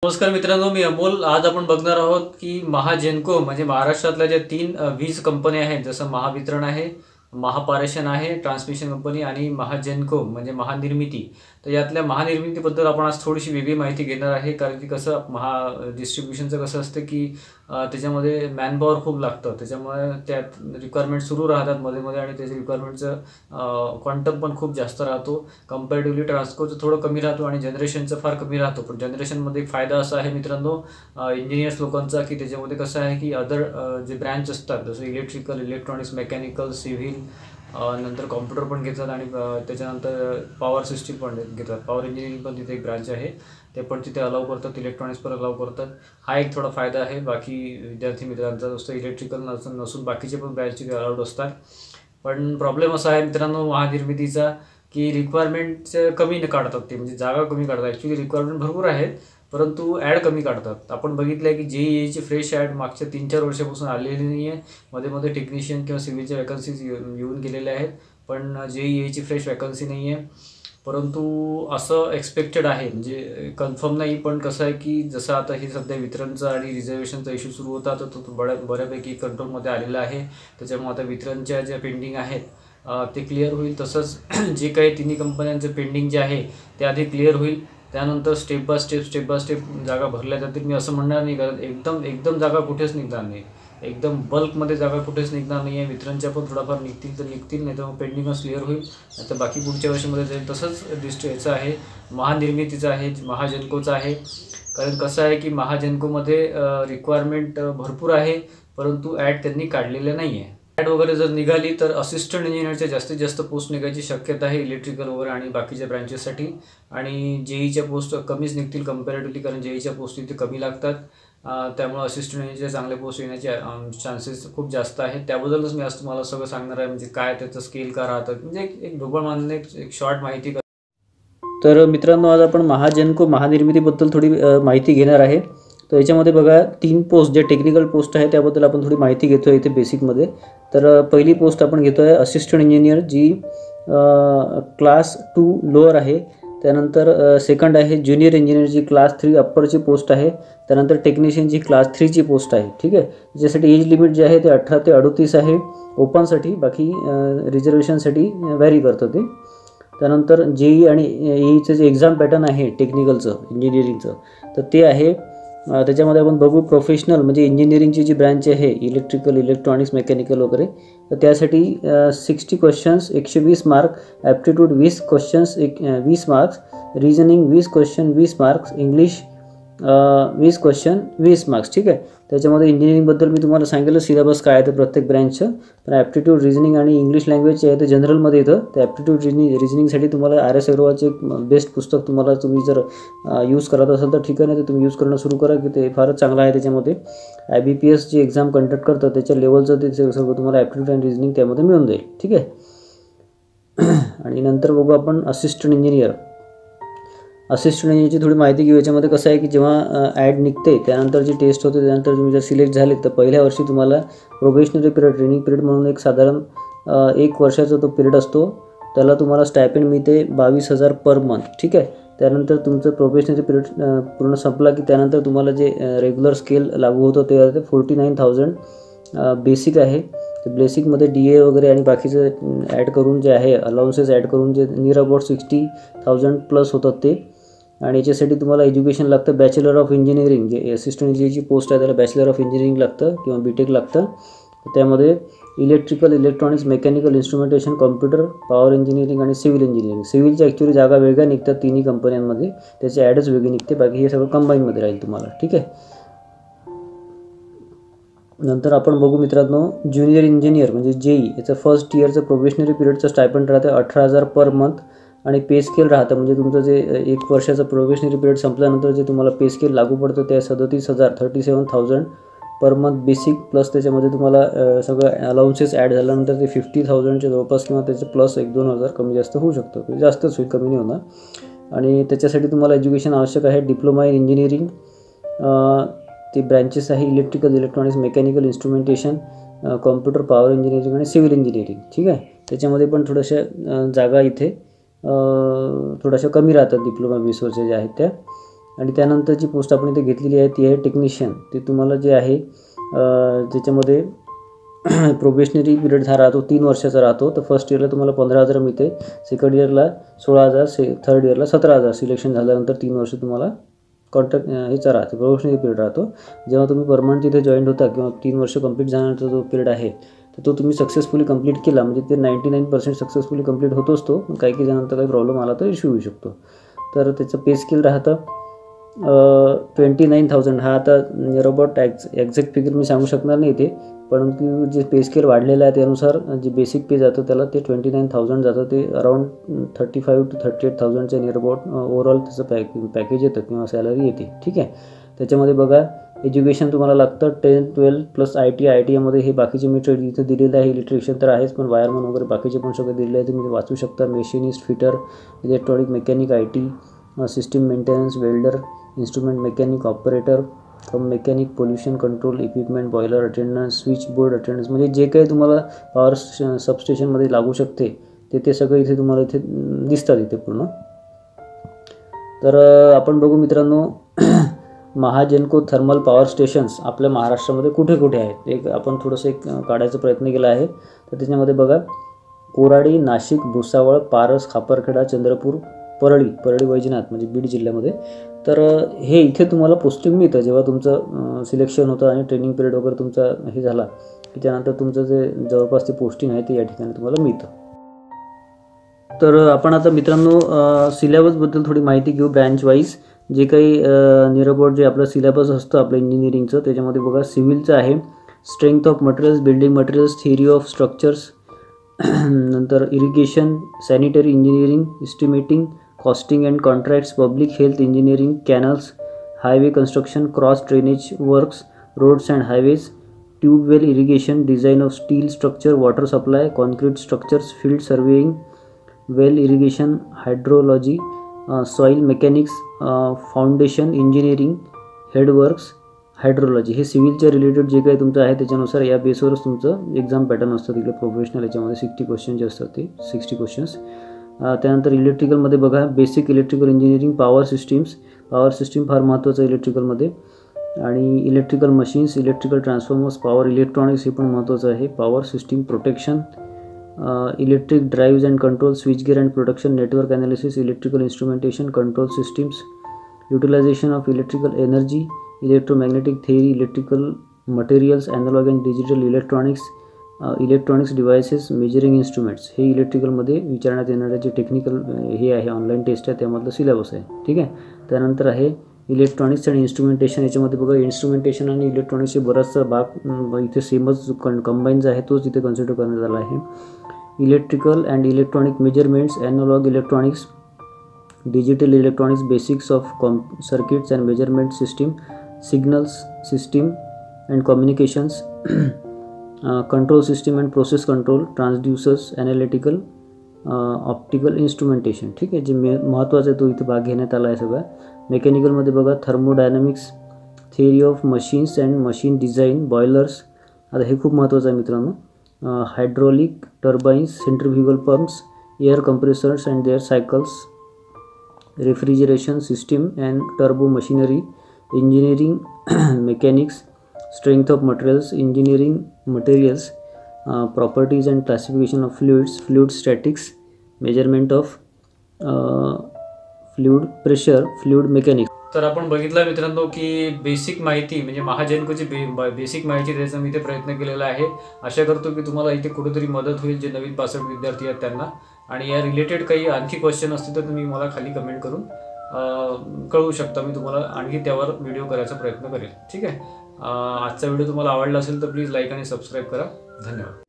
नमस्कार मित्रांनो, मी अमोल. आज आपण बघणार आहोत की महाजेनको म्हणजे महाराष्ट्रातल्या ज्या तीन वीज कंपन्या आहेत, जसं महावितरण आहे, महापारेषण आहे ट्रान्समिशन कंपनी आणि महाजेनको म्हणजे महानिर्मिती. तर यातल्या महानिर्मितीबद्दल आपण आज थोडीशी वेगळी माहिती घेणार आहे. कारण की कसं डिस्ट्रीब्युशनचं कसं असतं की त्याच्यामध्ये मॅनपॉवर खूप लागतं, त्याच्यामुळे त्यात रिक्वायरमेंट सुरू राहतात मध्ये मध्ये आणि त्याच्या रिक्वायरमेंटचं क्वांटम पण खूप जास्त राहतो. कंपॅरेटिव्हली ट्रान्सकोचं थोडं कमी राहतो आणि जनरेशनचं फार कमी राहतो. पण जनरेशनमध्ये एक फायदा असा आहे मित्रांनो इंजिनियर्स लोकांचा, की त्याच्यामध्ये कसं आहे की अदर जे ब्रँच असतात जसं इलेक्ट्रिकल, इलेक्ट्रॉनिक्स, मेकॅनिकल, सिव्हिल, नंतर कॉम्प्युटर पण घेतात आणि त्याच्यानंतर पॉवर सिस्टीम पण घेतात. पॉवर इंजिनिअरिंग पण तिथे एक ब्रांच आहे, ते पण तिथे अलाउ करतात. इलेक्ट्रॉनिक्स पण अलाउ करतात. हा एक थोडा फायदा आहे बाकी विद्यार्थी मित्रांचा. नुसतं इलेक्ट्रिकल नसून बाकीचे पण ब्रँच तिथे अलाउड असतात. पण प्रॉब्लेम असा आहे मित्रांनो महानिर्मितीचा की रिक्वायरमेंटचं कमी काढतात ते, म्हणजे जागा कमी काढतात. ॲक्च्युली रिक्वायरमेंट भरपूर आहेत परंतु ॲड कमी काढतात. आपण बघितलं आहे की JEEची फ्रेश ॲड मागच्या 3-4 वर्षापासून आलेली नाही आहे. मध्ये मध्ये टेक्निशियन किंवा सिव्हिलच्या वॅकन्सीज येऊन गेलेल्या आहेत, पण JEEची फ्रेश वॅकन्सी नाही आहे. परंतु असं एक्सपेक्टेड आहे, म्हणजे कन्फर्म नाही. पण कसं आहे की जसं आता हे सध्या वितरणचा आणि रिझर्वेशनचा इश्यू सुरू होता, तर तो बऱ्यापैकी कंट्रोलमध्ये आलेला आहे. त्याच्यामुळे आता वितरणच्या ज्या पेंडिंग आहेत ते क्लिअर होईल. तसंच जे काही तिन्ही कंपन्यांचं पेंडिंग जे आहे ते आधी क्लिअर होईल. त्यानंतर स्टेप बाय स्टेप जागा भरल्या जातील. मी असं म्हणणार नाही, कारण एकदम जागा कुठेच निघणार नाही, एकदम बल्कमध्ये जागा कुठेच निघणार नाही आहे. वितरणच्या पण थोडाफार निघतील तर निघतील, नाही तर मग पेंडिंगच क्लिअर होईल, नाही तर बाकी पुढच्या वर्षामध्ये जाईल. तसंच याचं आहे, महानिर्मितीचं आहे, महाजेनकोचं आहे. कारण कसं आहे की महाजेनकोमध्ये रिक्वायरमेंट भरपूर आहे परंतु ॲड त्यांनी काढलेल्या नाही आहे. ॲड वगैरे जर निघाली तर असिस्टंट इंजिनियरच्या जास्तीत जास्त पोस्ट निघायची शक्यता आहे इलेक्ट्रिकल वगैरे आणि बाकीच्या ब्रँचेससाठी. आणि JEEच्या पोस्ट कमीच निघतील कंपॅरेटिव्हली, कारण JEEच्या पोस्ट इथे कमी लागतात. त्यामुळे असिस्टंट इंजिनियरच्या चांगल्या पोस्ट येण्याचे चान्सेस खूप जास्त आहेत. त्याबद्दलच मी आज तुम्हाला सगळं सांगणार आहे, म्हणजे काय त्याचं स्केल का राहतं, म्हणजे एक ढोबळ मानणे एक शॉर्ट माहिती. तर मित्रांनो, आज आपण महाजेनको महानिर्मितीबद्दल थोडी माहिती घेणार आहे. तर याच्यामध्ये बघा 3 पोस्ट जे टेक्निकल पोस्ट आहे त्याबद्दल आपण थोडी माहिती घेतो आहे इथे बेसिकमध्ये. तर पहिली पोस्ट आपण घेतो आहे असिस्टंट इंजिनियर, जी क्लास 2 लोअर आहे. त्यानंतर सेकंड आहे ज्युनियर इंजिनियर, जी क्लास 3 अप्परची पोस्ट आहे. त्यानंतर टेक्निशियन, जी क्लास 3ची पोस्ट आहे. ठीक आहे. त्याच्यासाठी एज लिमिट जे आहे ते 18 ते 38 आहे ओपनसाठी, बाकी रिझर्वेशनसाठी व्हॅरी करतं ते. त्यानंतर JEE आणि EEचं जे एक्झाम पॅटर्न आहे टेक्निकलचं इंजिनिअरिंगचं, तर ते आहे. त्याच्यामध्ये आपण बघू प्रोफेशनल म्हणजे इंजिनिअरिंगची जी ब्रँच आहे इलेक्ट्रिकल, इलेक्ट्रॉनिक्स, मेकॅनिकल वगैरे, तर त्यासाठी 60 questions 120 mark, aptitude 20 questions 20 marks, reasoning 20 question 20 marks, English 20 question 20 marks. ठीक आहे. त्याच्यामध्ये इंजिनिअरिंगबद्दल मी तुम्हाला सांगितलं सिलेबस काय आहे ते प्रत्येक ब्रँचचं. पण ॲप्टिट्यूड, रिजनिंग आणि इंग्लिश लँग्वेज आहे ते जनरलमध्ये येतं. तर ॲप्टिट्यूड रिजनिंगसाठी तुम्हाला RS अग्रवालचे एक बेस्ट पुस्तक तुम्ही जर यूज करत असाल तर ठीक आहे, नाही तर तुम्ही यूज करणं सुरू करा, की ते फारच चांगलं आहे. त्याच्यामध्ये IBPS जी एक्झाम कंडक्ट करतं त्याच्या लेवलचं ते सगळं तुम्हाला ॲप्टिट्यूड आणि रिजनिंग त्यामध्ये मिळून जाईल. ठीक आहे. आणि नंतर बघू आपण असिस्टंट इंजिनियर. असिस्टंट इंजिनियरची थोडी माहिती घेऊ. याच्यामध्ये कसं आहे की जेव्हा ॲड निघते त्यानंतर जी टेस्ट होते, त्यानंतर तुम्ही जर सिलेक्ट झाले तर पहिल्या वर्षी तुम्हाला प्रोबेशनरी पिरियड, ट्रेनिंग पिरियड म्हणून एक साधारण 1 वर्षाचा तो पिरियड असतो. त्याला तुम्हाला स्टायपेंड मिळते 22,000 पर मंथ. ठीक आहे. त्यानंतर तुमचं प्रोबेशनरी पिरियड पूर्ण संपला की त्यानंतर तुम्हाला जे रेग्युलर स्केल लागू होतं ते 49,000 बेसिक आहे. तर बेसिकमध्ये DA वगैरे आणि बाकीचं ॲड करून जे आहे अलाउन्सेस ॲड करून जे नियर अबाउट 60,000 प्लस होतात ते. आणि याच्यासाठी तुम्हाला एज्युकेशन लागतं बॅचलर ऑफ इंजिनिअरिंग, जे असिस्टंट इंजिनिअरची पोस्ट आहे त्याला बॅचलर ऑफ इंजिनिअरिंग लागतं किंवा BTech लागतं. त्यामध्ये electrical, electronics, mechanical, instrumentation, computer, power engineering आणि सिव्हिल इंजिनिअरिंग. सिव्हिलच्या ॲक्च्युली जागा वेगळ्या निघतात तिन्ही कंपन्यांमध्ये, त्याची ॲडच वेगळी निघते, बाकी हे सगळं कंबाईनमध्ये राहील तुम्हाला. ठीक आहे. नंतर आपण बघू मित्रांनो ज्युनियर इंजिनियर म्हणजे JEE, याचं फर्स्ट इयरचं प्रोबेशनरी पिरियडचं स्टायपेंड राहतं 18,000 पर मंथ आणि पे स्केल राहतं, म्हणजे तुमचं जे 1 वर्षाचं प्रोबेशनरी पिरियड संपल्यानंतर जे तुम्हाला पे स्केल लागू पडतं ते 37,000 पर मंथ बेसिक, प्लस त्याच्यामध्ये तुम्हाला सगळं अलाउन्सेस ॲड झाल्यानंतर ते 50,000च्या जवळपास किंवा त्याचे प्लस 1-2 हजार कमी जास्त होऊ शकतं, जास्तच होईल, कमी नाही होणार. आणि त्याच्यासाठी तुम्हाला एज्युकेशन आवश्यक आहे डिप्लोमा इन इंजिनिअरिंग. ते ब्रँचेस आहे electrical, electronics, mechanical, instrumentation, computer, power engineering आणि सिव्हिल इंजिनिअरिंग. ठीक आहे. त्याच्यामध्ये पण थोड्याशा जागा इथे थोड्याशा कमी राहतात डिप्लोमा बेसवरच्या ज्या आहेत त्या. आणि त्यानंतरची पोस्ट आपण इथे घेतलेली आहे ती आहे टेक्निशियन. ते तुम्हाला जे आहे त्याच्यामध्ये प्रोबेशनरी पिरियड हा राहतो 3 वर्षाचा राहतो. तर फर्स्ट इयरला तुम्हाला 15,000 मिळते, सेकंड इयरला 16,000, थर्ड इयरला 17,000. सिलेक्शन झाल्यानंतर 3 वर्ष तुम्हाला कॉन्ट्रॅक्ट ह्याचा राहतो, प्रोबेशनरी पिरियड राहतो. जेव्हा तुम्ही परमनंट तिथे जॉईन होता किंवा 3 वर्ष कंप्लीट झाल्यानंतर जो पिरियड आहे तर तो तुम्ही सक्सेसफुली कंप्लीट केला म्हणजे ते 99% सक्सेसफुली कंप्लीट होतोच तो. काही जणांचा काही प्रॉब्लेम आला तर इश्यू होऊ शकतो. तर त्याचं पे स्केल राहतं 29,000. हा आता नियर अबाउट एक्झॅक्ट फिगर मी सांगू शकणार नाही ते, परंतु जे पे स्केल वाढलेलं आहे त्यानुसार जे बेसिक पे जातं त्याला ते 29,000 जातं. ते अराऊंड 35,000 to 38,000च्या नियर अबाउट ओव्हरऑल त्याचं पॅकेज येतं किंवा सॅलरी येते. ठीक आहे. त्याच्यामध्ये बघा एज्युकेशन तुम्हाला लागतं 10, 12 प्लस ITI. ITIमध्ये हे बाकीचे मी ट्रेड इथं दिलेलं आहे. इलेक्ट्रिशियन तर आहेच, पण वायरमन वगैरे बाकीचे पण सगळे दिलेले आहे, तुम्ही वाचू शकता. Machinist, fitter, electronic mechanic, IT, system maintenance, welder, instrument mechanic, operator mechanic, pollution control equipment, boiler attendance, switch board attendance, म्हणजे जे काही तुम्हाला पॉवर सबस्टेशनमध्ये लागू शकते ते सगळं इथे तुम्हाला इथे दिसतात इथे पूर्ण. तर आपण बघू मित्रांनो महाजेनको थर्मल पॉवर स्टेशन्स आपल्या महाराष्ट्रामध्ये कुठे कुठे आहेत. एक आपण थोडंसं काढायचा प्रयत्न केला आहे. तर त्याच्यामध्ये बघा कोराडी, नाशिक, भुसावळ, पारस, खापरखेडा, चंद्रपूर, परळी वैजनाथ म्हणजे बीड जिल्ह्यामध्ये. तर हे इथे तुम्हाला पोस्टिंग मिळतं जेव्हा तुमचं सिलेक्शन होतं आणि ट्रेनिंग पिरियड वगैरे तुमचा हे झाला की त्यानंतर तुमचं जे जवळपास ते पोस्टिंग आहे ते या ठिकाणी तुम्हाला मिळतं. तर आपण आता मित्रांनो सिलेबसबद्दल थोडी माहिती घेऊ ब्रँच वाईज. जे काही नियर अबाउट जे आपलं सिलेबस असतं आपलं इंजिनिअरिंगचं त्याच्यामध्ये बघा सिव्हिलचं आहे strength of materials, building materials, theory of structures, नंतर irrigation, sanitary engineering, estimating, costing and contracts, public health engineering, canals, highway construction, cross drainage works, roads and highways, tube well irrigation, design of steel structure, water supply, concrete structures, field surveying, well irrigation, hydrology, soil mechanics, foundation engineering, headworks, hydrology. हे सिव्हिलच्या related जे काही तुमचं आहे त्याच्यानुसार या बेसवरच तुमचं exam pattern असतं तिकडे प्रोफेशनल. याच्यामध्ये 60 क्वेश्चन जे असतात ते 60 क्वेश्चन्स. त्यानंतर इलेक्ट्रिकलमध्ये बघा basic electrical engineering, power system फार महत्त्वाचं आहे इलेक्ट्रिकलमध्ये. आणि electrical machines, electrical transformers, power electronics हे पण महत्त्वाचं आहे. Power system protection, electric drives and control, switch gear and production, network analysis, electrical instrumentation, control systems, utilization of electrical energy, electromagnetic theory, electrical materials, analog and digital electronics devices, measuring instruments. हे इलेक्ट्रिकलमध्ये विचारण्यात येणारे जे technical हे आहे online taste आहे त्यामधलं syllabus आहे. ठीक आहे. त्यानंतर आहे इलेक्ट्रॉनिक्स अँड इन्स्ट्रुमेंटेशन. याच्यामध्ये बघा इन्स्ट्रुमेंटेशन आणि इलेक्ट्रॉनिक्सचे बराचसा भाग इथे सेमच कंबाईन्स आहे तोच इथे कन्सिडर करण्यात आला आहे. Electrical and electronic measurements, analog electronics, digital electronics, basics of circuits and measurement system, signals system and communications, control system and process control, transducers, analytical, optical instrumentation. ठीक आहे. जे महत्त्वाचं आहे तो इथे भाग घेण्यात आला आहे सगळा. मेकॅनिकलमध्ये बघा thermodynamics, theory of machines and machine design, boilers. आता हे खूप महत्त्वाचं आहे मित्रांनो. Hydraulic turbines, centrifugal pumps, air compressors and their cycles, refrigeration system and turbo machinery, engineering mechanics, strength of materials, engineering materials, properties and classification of fluid statics, measurement of fluid pressure, fluid mechanics. तर आपण बघितलं मित्रांनो की basic माहिती म्हणजे महाजेनकोची basic माहिती द्यायचा मी इथे प्रयत्न केलेला आहे. आशा करतो की तुम्हाला इथे कुठेतरी मदत होईल जे नवीन पासवर्ड विद्यार्थी आहेत त्यांना. आणि या रिलेटेड काही आणखी क्वेश्चन असतील तर तुम्ही मला खाली कमेंट करून कळवू शकता. मी तुम्हाला आणखी त्यावर व्हिडिओ करायचा प्रयत्न करेल. ठीक आहे. आजचा व्हिडिओ तुम्हाला आवडला असेल तर प्लीज लाईक आणि सबस्क्राईब करा. धन्यवाद.